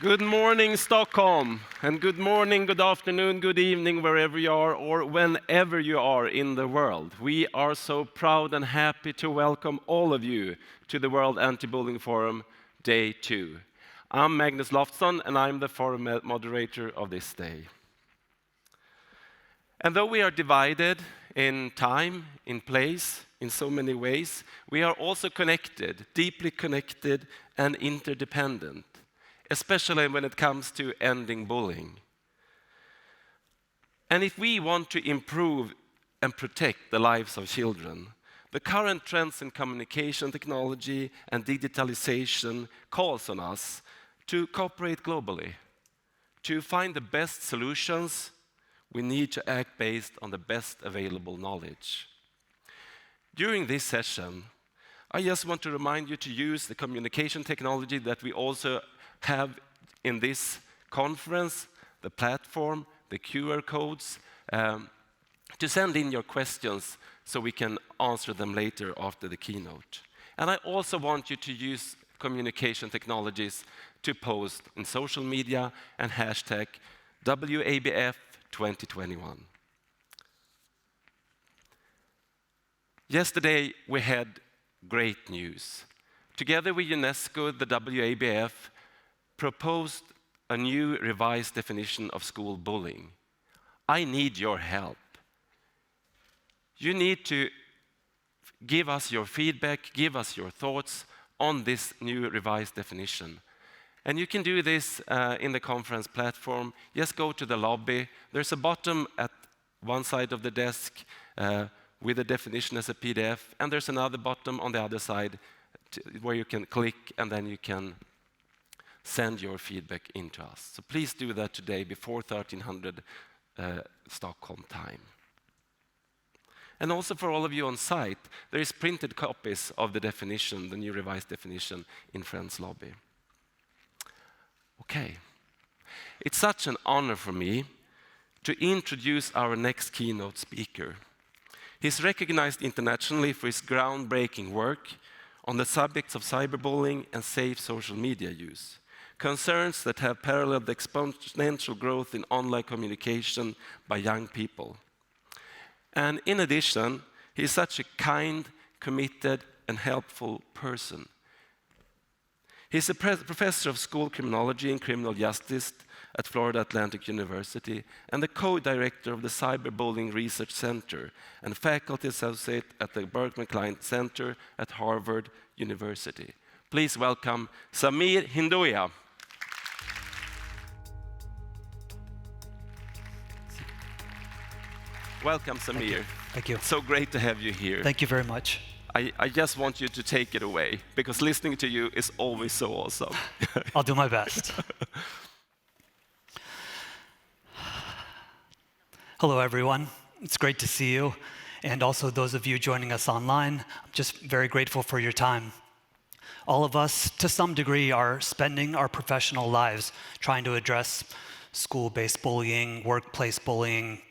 Good morning, Stockholm, and good morning, good afternoon, good evening, wherever you are or whenever you are in the world. We are so proud and happy to welcome all of you to the World Anti-Bullying Forum, Day 2. I'm Magnus Loftsson, and I'm the forum moderator of this day. And though we are divided in time, in place, in so many ways, we are also connected, deeply connected and interdependent, especially when it comes to ending bullying. And if we want to improve and protect the lives of children, the current trends in communication technology and digitalization calls on us to cooperate globally. To find the best solutions, we need to act based on the best available knowledge. During this session, I just want to remind you to use the communication technology that we also have in this conference, the platform, the QR codes, to send in your questions so we can answer them later after the keynote. And I also want you to use communication technologies to post in social media and hashtag WABF 2021. Yesterday we had great news. Together with UNESCO, the WABF proposed a new revised definition of school bullying. I need your help. You need to give us your feedback, give us your thoughts on this new revised definition. And you can do this in the conference platform. Just go to the lobby. There's a bottom at one side of the desk with the definition as a PDF, and there's another bottom on the other side where you can click and then you can send your feedback into us. So please do that today before 1300 Stockholm time. And also for all of you on site, there is printed copies of the definition, the new revised definition, in Friends Lobby. Okay. It's such an honor for me to introduce our next keynote speaker. He's recognized internationally for his groundbreaking work on the subjects of cyberbullying and safe social media use, concerns that have paralleled the exponential growth in online communication by young people. And in addition, he's such a kind, committed, and helpful person. He's a professor of school criminology and criminal justice at Florida Atlantic University and the co-director of the Cyberbullying Research Center and faculty associate at the Berkman Klein Center at Harvard University. Please welcome Sameer Hinduja. Welcome, Sameer. Thank you. So great to have you here. Thank you very much. I just want you to take it away, because listening to you is always so awesome. I'll do my best. Hello, everyone. It's great to see you, and also those of you joining us online. I'm just very grateful for your time. All of us, to some degree, are spending our professional lives trying to address school-based bullying, workplace bullying,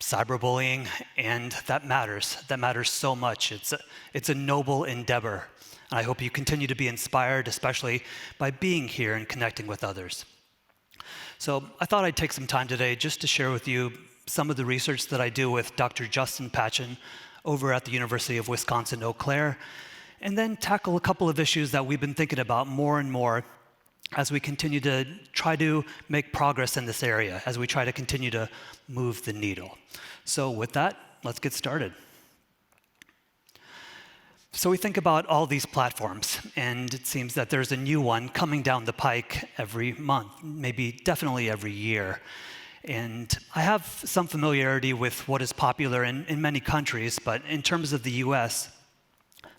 cyberbullying, and that matters. That matters so much. It's a noble endeavor. And I hope you continue to be inspired, especially by being here and connecting with others. So I thought I'd take some time today just to share with you some of the research that I do with Dr. Justin Patchen over at the University of Wisconsin-Eau Claire, and then tackle a couple of issues that we've been thinking about more and more as we continue to try to make progress in this area, as we try to continue to move the needle. So with that, let's get started. So we think about all these platforms, and it seems that there's a new one coming down the pike every month, maybe definitely every year. And I have some familiarity with what is popular in many countries, but in terms of the US,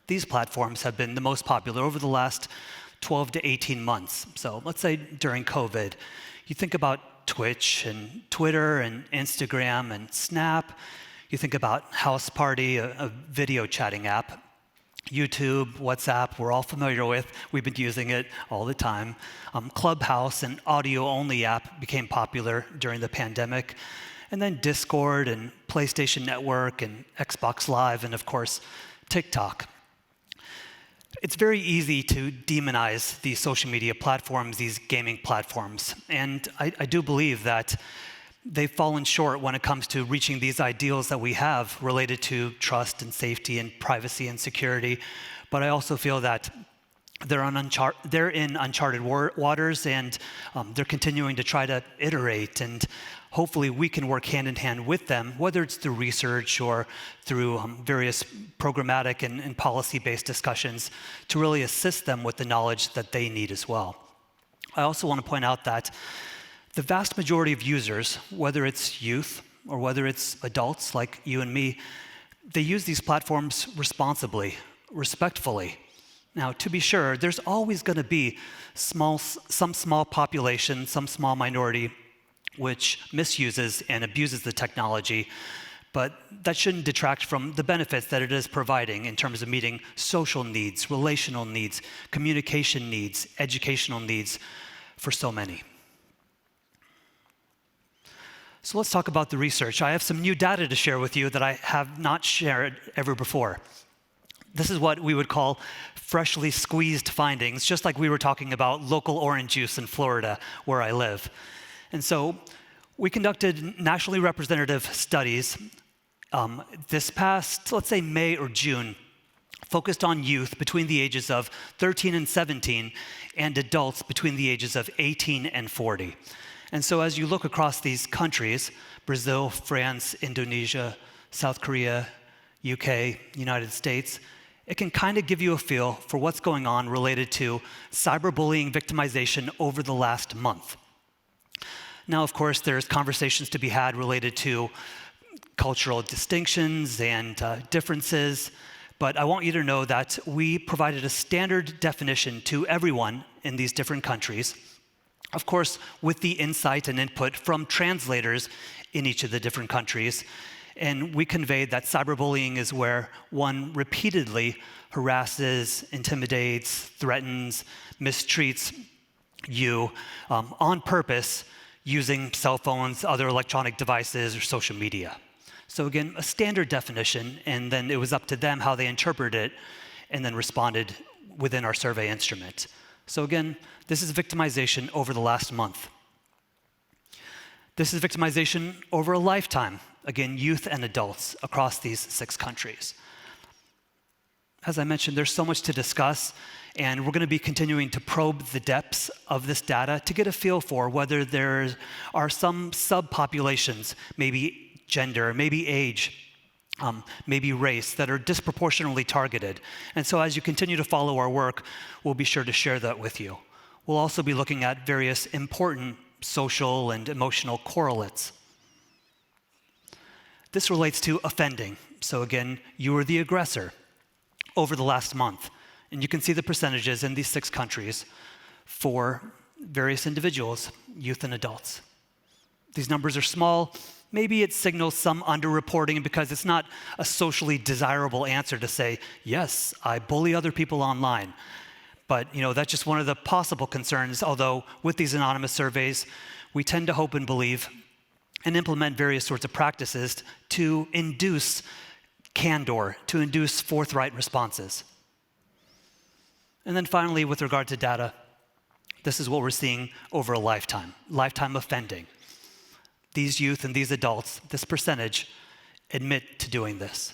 these platforms have been the most popular over the last 12 to 18 months. So let's say during COVID, you think about Twitch and Twitter and Instagram and Snap. You think about House Party, a video chatting app. YouTube, WhatsApp, we're all familiar with. We've been using it all the time. Clubhouse, an audio-only app, became popular during the pandemic. And then Discord and PlayStation Network and Xbox Live and, of course, TikTok. It's very easy to demonize these social media platforms, these gaming platforms, and I do believe that they've fallen short when it comes to reaching these ideals that we have related to trust and safety and privacy and security. But I also feel that they're in uncharted waters, and they're continuing to try to iterate, and hopefully we can work hand in hand with them, whether it's through research or through various programmatic and policy-based discussions, to really assist them with the knowledge that they need as well. I also want to point out that the vast majority of users, whether it's youth or whether it's adults like you and me, they use these platforms responsibly, respectfully. Now, to be sure, there's always going to be some small population, some small minority which misuses and abuses the technology, but that shouldn't detract from the benefits that it is providing in terms of meeting social needs, relational needs, communication needs, educational needs for so many. So let's talk about the research. I have some new data to share with you that I have not shared ever before. This is what we would call freshly squeezed findings, just like we were talking about local orange juice in Florida, where I live. And so we conducted nationally representative studies this past, let's say May or June, focused on youth between the ages of 13 and 17 and adults between the ages of 18 and 40. And so as you look across these countries, Brazil, France, Indonesia, South Korea, UK, United States, it can kind of give you a feel for what's going on related to cyberbullying victimization over the last month. Now, of course, there's conversations to be had related to cultural distinctions and differences, but I want you to know that we provided a standard definition to everyone in these different countries, of course, with the insight and input from translators in each of the different countries. And we conveyed that cyberbullying is where one repeatedly harasses, intimidates, threatens, mistreats you on purpose using cell phones, other electronic devices, or social media. So again, a standard definition, and then it was up to them how they interpreted it and then responded within our survey instrument. So again, this is victimization over the last month. This is victimization over a lifetime. Again, youth and adults across these 6 countries. As I mentioned, there's so much to discuss, and we're going to be continuing to probe the depths of this data to get a feel for whether there are some subpopulations, maybe gender, maybe age, maybe race, that are disproportionately targeted. And so as you continue to follow our work, we'll be sure to share that with you. We'll also be looking at various important social and emotional correlates. This relates to offending. So again, you were the aggressor over the last month. And you can see the percentages in these 6 countries for various individuals, youth and adults. These numbers are small. Maybe it signals some underreporting because it's not a socially desirable answer to say, yes, I bully other people online. But that's just one of the possible concerns, although with these anonymous surveys, we tend to hope and believe and implement various sorts of practices to induce candor, to induce forthright responses. And then finally, with regard to data, this is what we're seeing over a lifetime offending. These youth and these adults, this percentage, admit to doing this.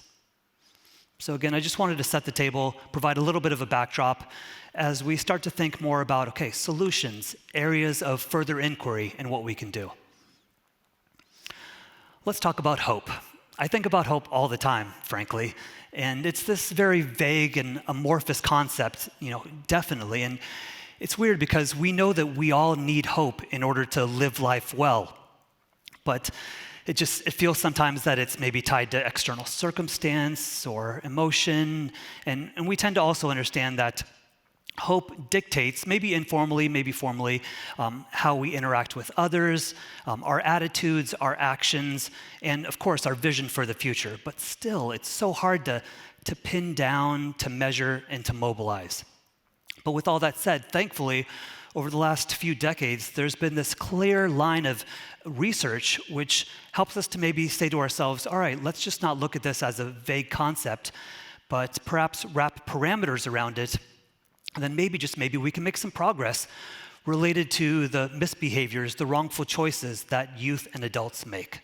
So again, I just wanted to set the table, provide a little bit of a backdrop as we start to think more about, okay, solutions, areas of further inquiry, and what we can do. Let's talk about hope. I think about hope all the time, frankly, and it's this very vague and amorphous concept, definitely. And it's weird because we know that we all need hope in order to live life well, but it feels sometimes that it's maybe tied to external circumstance or emotion, and we tend to also understand that hope dictates, maybe informally, maybe formally, how we interact with others, our attitudes, our actions, and of course, our vision for the future. But still, it's so hard to pin down, to measure, and to mobilize. But with all that said, thankfully, over the last few decades, there's been this clear line of research which helps us to maybe say to ourselves, all right, let's just not look at this as a vague concept, but perhaps wrap parameters around it And then maybe, just maybe, we can make some progress related to the misbehaviors, the wrongful choices that youth and adults make.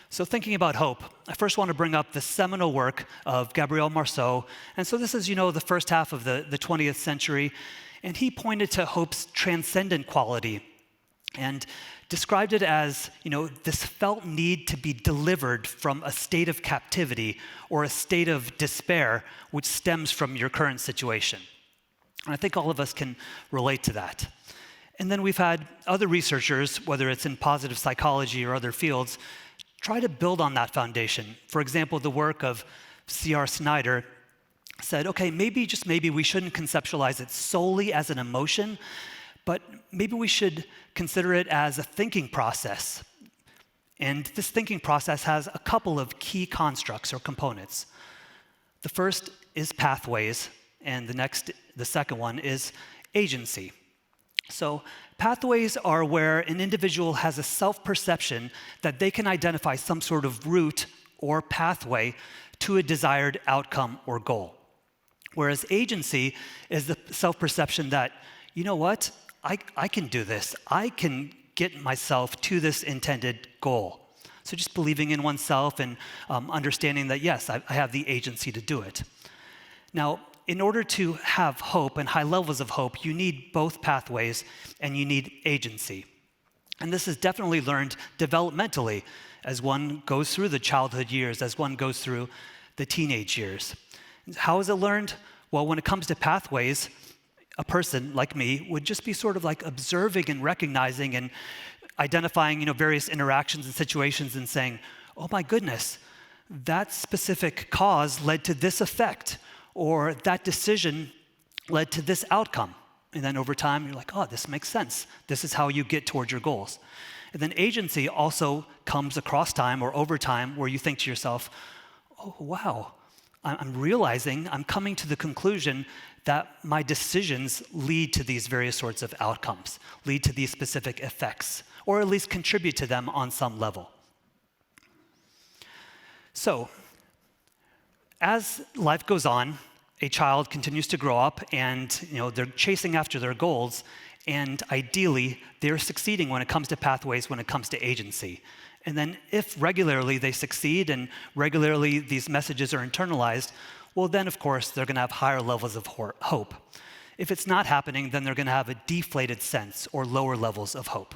So thinking about hope, I first want to bring up the seminal work of Gabriel Marceau. And so this is, the first half of the 20th century. And he pointed to hope's transcendent quality and described it as, this felt need to be delivered from a state of captivity or a state of despair which stems from your current situation. And I think all of us can relate to that. And then we've had other researchers, whether it's in positive psychology or other fields, try to build on that foundation. For example, the work of C.R. Snyder said, okay, maybe, just maybe, we shouldn't conceptualize it solely as an emotion, but maybe we should consider it as a thinking process. And this thinking process has a couple of key constructs or components. The first is pathways, and the second one is agency. So pathways are where an individual has a self-perception that they can identify some sort of route or pathway to a desired outcome or goal. Whereas agency is the self-perception that, I can do this. I can get myself to this intended goal. So just believing in oneself and understanding that, yes, I have the agency to do it. Now, in order to have hope and high levels of hope, you need both pathways and you need agency. And this is definitely learned developmentally as one goes through the childhood years, as one goes through the teenage years. How is it learned? Well, when it comes to pathways, a person like me would just be sort of like observing and recognizing and identifying, various interactions and situations and saying, oh my goodness, that specific cause led to this effect, or that decision led to this outcome. And then over time, you're like, oh, this makes sense. This is how you get towards your goals. And then agency also comes across time or over time where you think to yourself, oh, wow, I'm realizing, I'm coming to the conclusion that my decisions lead to these various sorts of outcomes, lead to these specific effects, or at least contribute to them on some level. So, as life goes on, a child continues to grow up and they're chasing after their goals, and ideally they're succeeding when it comes to pathways, when it comes to agency. And then if regularly they succeed and regularly these messages are internalized, well then of course they're going to have higher levels of hope. If it's not happening, then they're going to have a deflated sense or lower levels of hope.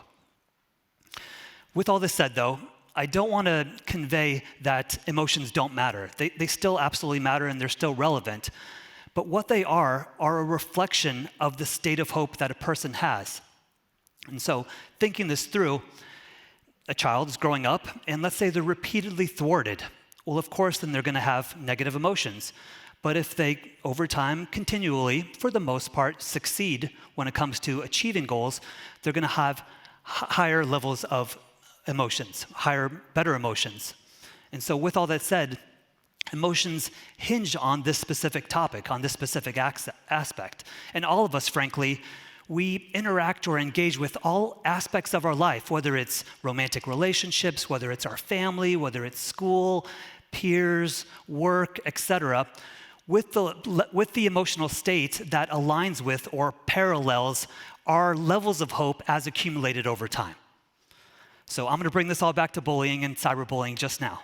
With all this said though, I don't want to convey that emotions don't matter. They still absolutely matter and they're still relevant. But what they are a reflection of the state of hope that a person has. And so thinking this through, a child is growing up and let's say they're repeatedly thwarted. Well, of course, then they're going to have negative emotions. But if they, over time, continually, for the most part, succeed when it comes to achieving goals, they're going to have higher levels of emotions, better emotions. And so with all that said, emotions hinge on this specific topic, on this specific aspect. And all of us, frankly, we interact or engage with all aspects of our life, whether it's romantic relationships, whether it's our family, whether it's school, peers, work, etc., with the emotional state that aligns with or parallels our levels of hope as accumulated over time. So I'm going to bring this all back to bullying and cyberbullying just now.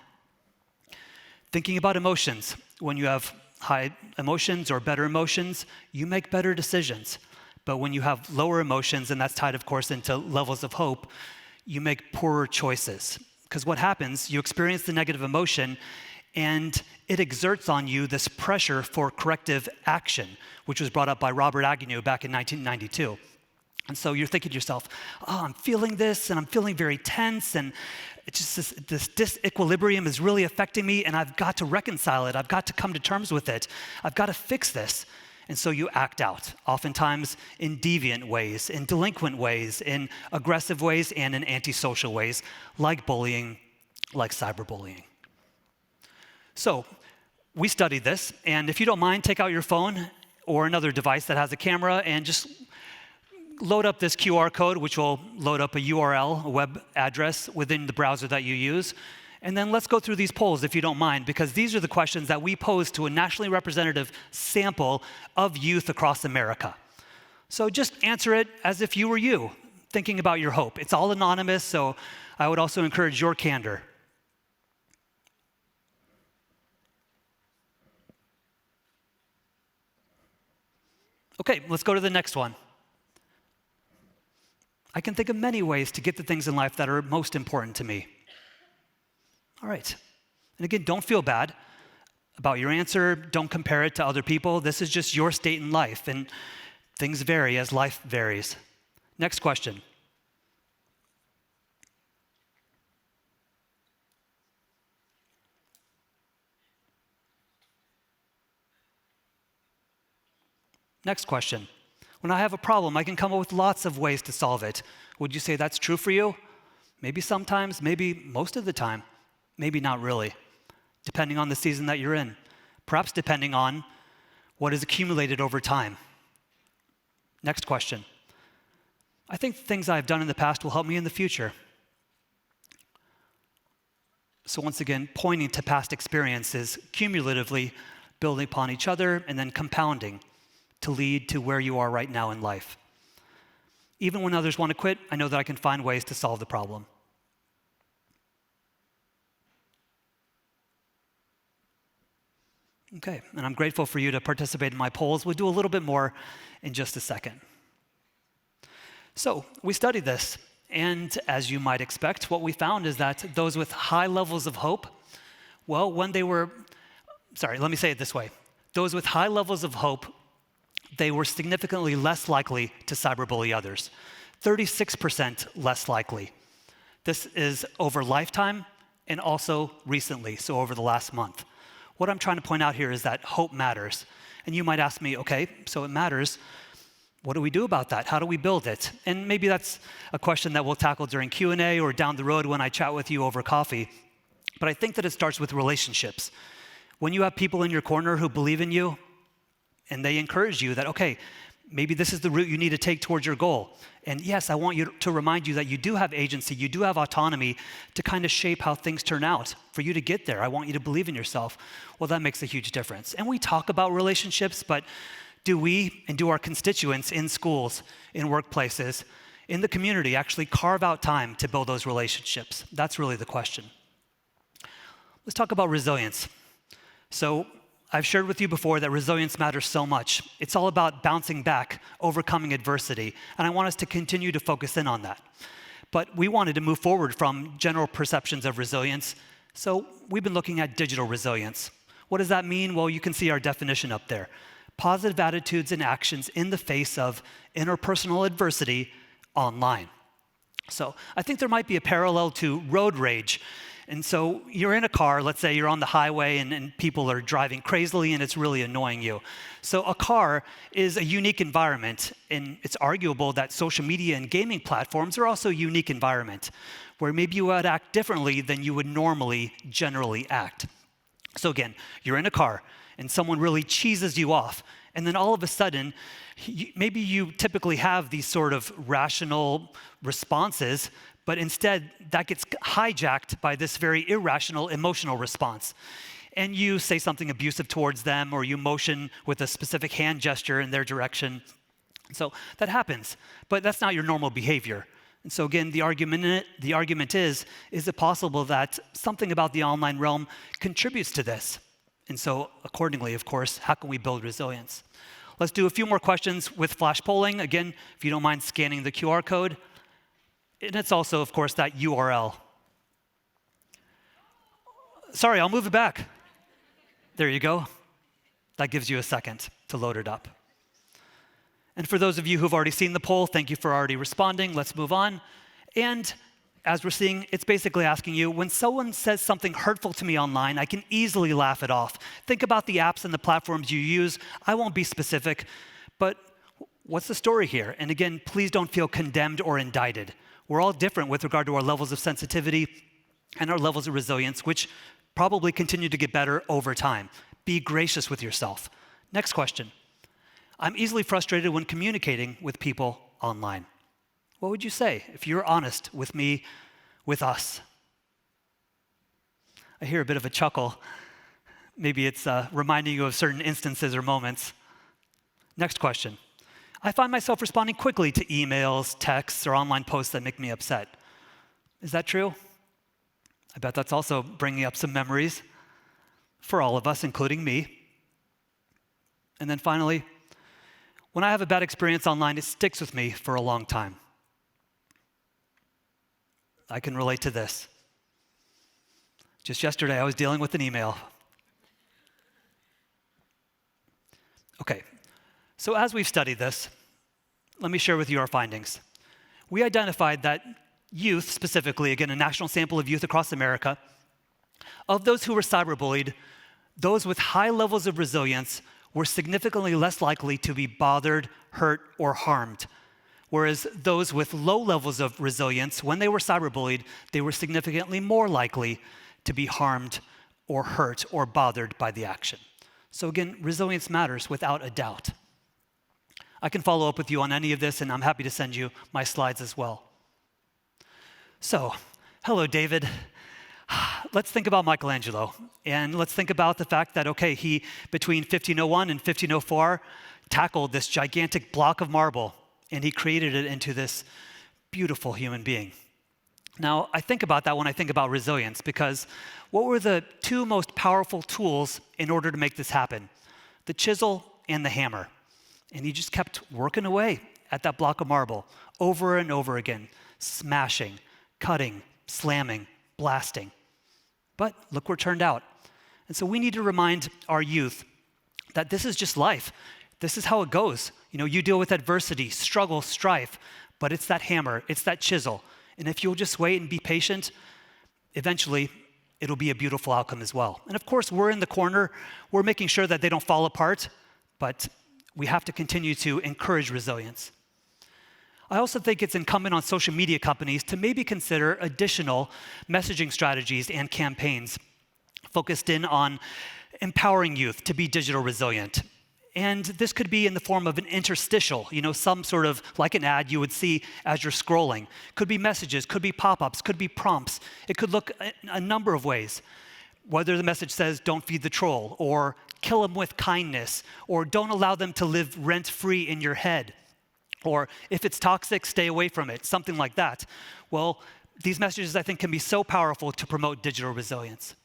Thinking about emotions, when you have high emotions or better emotions, you make better decisions. But when you have lower emotions, and that's tied, of course, into levels of hope, you make poorer choices. Because what happens, you experience the negative emotion, and it exerts on you this pressure for corrective action, which was brought up by Robert Agnew back in 1992. And so you're thinking to yourself, oh, I'm feeling this, and I'm feeling very tense, and it's just this disequilibrium is really affecting me, and I've got to reconcile it. I've got to come to terms with it. I've got to fix this. And so you act out, oftentimes in deviant ways, in delinquent ways, in aggressive ways, and in antisocial ways, like bullying, like cyberbullying. So we studied this, and if you don't mind, take out your phone or another device that has a camera and just load up this QR code, which will load up a URL, a web address within the browser that you use. And then let's go through these polls, if you don't mind, because these are the questions that we posed to a nationally representative sample of youth across America. So just answer it as if you were you, thinking about your hope. It's all anonymous, so I would also encourage your candor. Okay, let's go to the next one. I can think of many ways to get the things in life that are most important to me. All right. And again, don't feel bad about your answer. Don't compare it to other people. This is just your state in life, and things vary as life varies. Next question. Next question. When I have a problem, I can come up with lots of ways to solve it. Would you say that's true for you? Maybe sometimes, maybe most of the time, maybe not really, depending on the season that you're in, perhaps depending on what is accumulated over time. Next question. I think things I've done in the past will help me in the future. So once again, pointing to past experiences, cumulatively building upon each other and then compounding to lead to where you are right now in life. Even when others want to quit, I know that I can find ways to solve the problem. Okay, and I'm grateful for you to participate in my polls. We'll do a little bit more in just a second. So we studied this, and as you might expect, what we found is that those with high levels of hope, well, when they were, let me say it this way. Those with high levels of hope, they were significantly less likely to cyberbully others, 36% less likely. This is over lifetime and also recently, so over the last month. What I'm trying to point out here is that hope matters. And you might ask me, okay, so it matters. What do we do about that? How do we build it? And maybe that's a question that we'll tackle during Q&A or down the road when I chat with you over coffee. But I think that it starts with relationships. When you have people in your corner who believe in you, and they encourage you that, okay, maybe this is the route you need to take towards your goal. And yes, I want you to remind you that you do have agency, you do have autonomy to kind of shape how things turn out for you to get there. I want you to believe in yourself. Well, that makes a huge difference. And we talk about relationships, but do we and do our constituents in schools, in workplaces, in the community actually carve out time to build those relationships? That's really the question. Let's talk about resilience. So I've shared with you before that resilience matters so much. It's all about bouncing back, overcoming adversity, and I want us to continue to focus in on that. But we wanted to move forward from general perceptions of resilience, so we've been looking at digital resilience. What does that mean? Well, you can see our definition up there. Positive attitudes and actions in the face of interpersonal adversity online. So I think there might be a parallel to road rage. And so you're in a car, let's say you're on the highway and people are driving crazily and it's really annoying you. So a car is a unique environment, and it's arguable that social media and gaming platforms are also a unique environment where maybe you would act differently than you would normally generally act. So again, you're in a car and someone really cheeses you off, and then all of a sudden, maybe you typically have these sort of rational responses, but instead, that gets hijacked by this very irrational emotional response. And you say something abusive towards them, or you motion with a specific hand gesture in their direction. So that happens, but that's not your normal behavior. And so again, the argument is it possible that something about the online realm contributes to this? And so accordingly, of course, how can we build resilience? Let's do a few more questions with flash polling. Again, if you don't mind scanning the QR code. And it's also, of course, that URL. Sorry, I'll move it back. There you go. That gives you a second to load it up. And for those of you who've already seen the poll, thank you for already responding. Let's move on. And as we're seeing, it's basically asking you, when someone says something hurtful to me online, I can easily laugh it off. Think about the apps and the platforms you use. I won't be specific, but what's the story here? And again, please don't feel condemned or indicted. We're all different with regard to our levels of sensitivity and our levels of resilience, which probably continue to get better over time. Be gracious with yourself. Next question. I'm easily frustrated when communicating with people online. What would you say if you're honest with me, with us? I hear a bit of a chuckle. Maybe it's reminding you of certain instances or moments. Next question. I find myself responding quickly to emails, texts, or online posts that make me upset. Is that true? I bet that's also bringing up some memories for all of us, including me. And then finally, when I have a bad experience online, it sticks with me for a long time. I can relate to this. Just yesterday, I was dealing with an email. Okay, so as we've studied this, let me share with you our findings. We identified that youth, specifically, again, a national sample of youth across America, of those who were cyberbullied, those with high levels of resilience were significantly less likely to be bothered, hurt, or harmed. Whereas those with low levels of resilience, when they were cyberbullied, they were significantly more likely to be harmed or hurt or bothered by the action. So again, resilience matters without a doubt. I can follow up with you on any of this, and I'm happy to send you my slides as well. So, hello, David. Let's think about Michelangelo, and let's think about the fact that, okay, he, between 1501 and 1504, tackled this gigantic block of marble, and he created it into this beautiful human being. Now, I think about that when I think about resilience, because what were the two most powerful tools in order to make this happen? The chisel and the hammer. And he just kept working away at that block of marble over and over again, smashing, cutting, slamming, blasting. But look where it turned out. And so we need to remind our youth that this is just life. This is how it goes. You know, you deal with adversity, struggle, strife, but it's that hammer, it's that chisel. And if you'll just wait and be patient, eventually it'll be a beautiful outcome as well. And of course, we're in the corner. We're making sure that they don't fall apart, but we have to continue to encourage resilience. I also think it's incumbent on social media companies to maybe consider additional messaging strategies and campaigns focused in on empowering youth to be digital resilient. And this could be in the form of an interstitial, some sort of like an ad you would see as you're scrolling. Could be messages, could be pop-ups, could be prompts. It could look a number of ways. Whether the message says, don't feed the troll, or kill them with kindness, or don't allow them to live rent-free in your head, or if it's toxic, stay away from it, something like that. Well, these messages, I think, can be so powerful to promote digital resilience.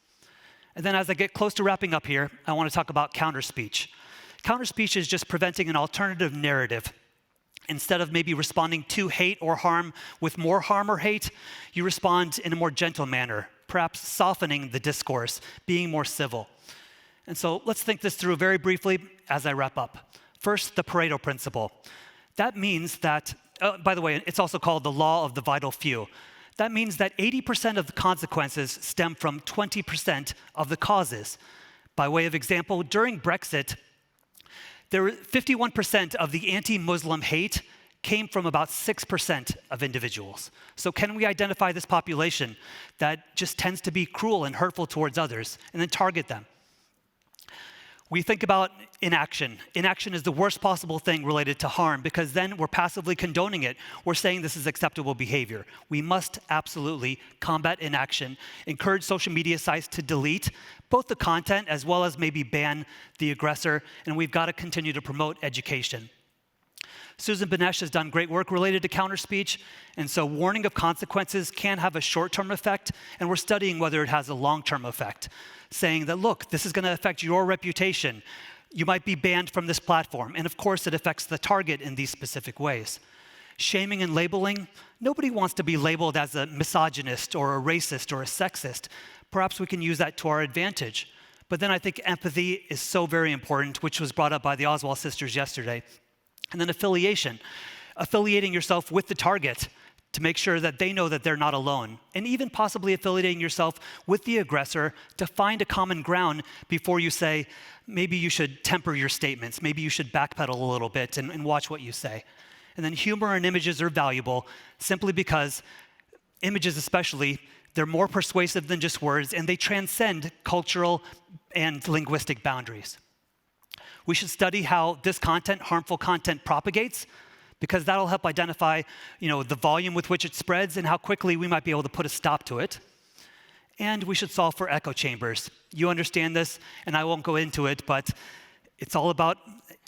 And then as I get close to wrapping up here, I want to talk about counterspeech. Counterspeech is just presenting an alternative narrative. Instead of maybe responding to hate or harm with more harm or hate, you respond in a more gentle manner, perhaps softening the discourse, being more civil. And so let's think this through very briefly as I wrap up. First, the Pareto principle. That means that, by the way, it's also called the law of the vital few. That means that 80% of the consequences stem from 20% of the causes. By way of example, during Brexit, 51% of the anti-Muslim hate came from about 6% of individuals. So can we identify this population that just tends to be cruel and hurtful towards others and then target them? We think about inaction. Inaction is the worst possible thing related to harm because then we're passively condoning it. We're saying this is acceptable behavior. We must absolutely combat inaction, encourage social media sites to delete both the content as well as maybe ban the aggressor, and we've got to continue to promote education. Susan Benesch has done great work related to counterspeech, and so warning of consequences can have a short-term effect, and we're studying whether it has a long-term effect, saying that, look, this is going to affect your reputation. You might be banned from this platform, and of course it affects the target in these specific ways. Shaming and labeling, nobody wants to be labeled as a misogynist or a racist or a sexist. Perhaps we can use that to our advantage. But then I think empathy is so very important, which was brought up by the Oswald sisters yesterday. And then affiliation, affiliating yourself with the target to make sure that they know that they're not alone. And even possibly affiliating yourself with the aggressor to find a common ground before you say, maybe you should temper your statements, maybe you should backpedal a little bit and watch what you say. And then humor and images are valuable simply because images especially, they're more persuasive than just words and they transcend cultural and linguistic boundaries. We should study how this content, harmful content, propagates because that'll help identify, the volume with which it spreads and how quickly we might be able to put a stop to it. And we should solve for echo chambers. You understand this, and I won't go into it, but it's all about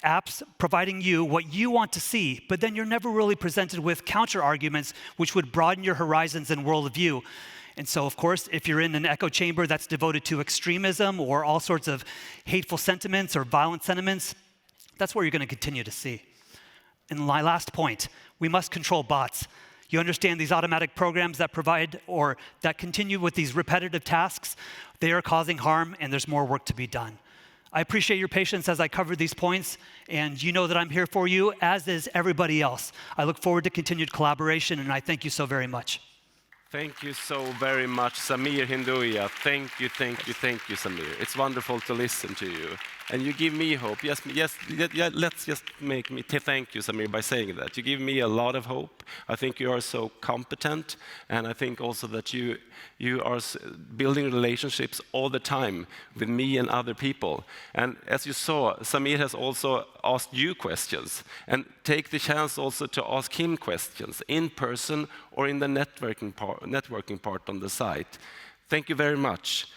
apps providing you what you want to see, but then you're never really presented with counter arguments which would broaden your horizons and worldview. And so, of course, if you're in an echo chamber that's devoted to extremism or all sorts of hateful sentiments or violent sentiments, that's where you're going to continue to see. And my last point, we must control bots. You understand these automatic programs that provide or that continue with these repetitive tasks, they are causing harm and there's more work to be done. I appreciate your patience as I cover these points, and you know that I'm here for you, as is everybody else. I look forward to continued collaboration, and I thank you so very much. Thank you so very much, Sameer Hinduja. Thank you, Sameer. It's wonderful to listen to you. And you give me hope. Yes, let's just make me thank you, Sameer, by saying that. You give me a lot of hope. I think you are so competent, and I think also that you are building relationships all the time with me and other people. And as you saw, Sameer has also asked you questions. And take the chance also to ask him questions in person or in the networking part on the site. Thank you very much.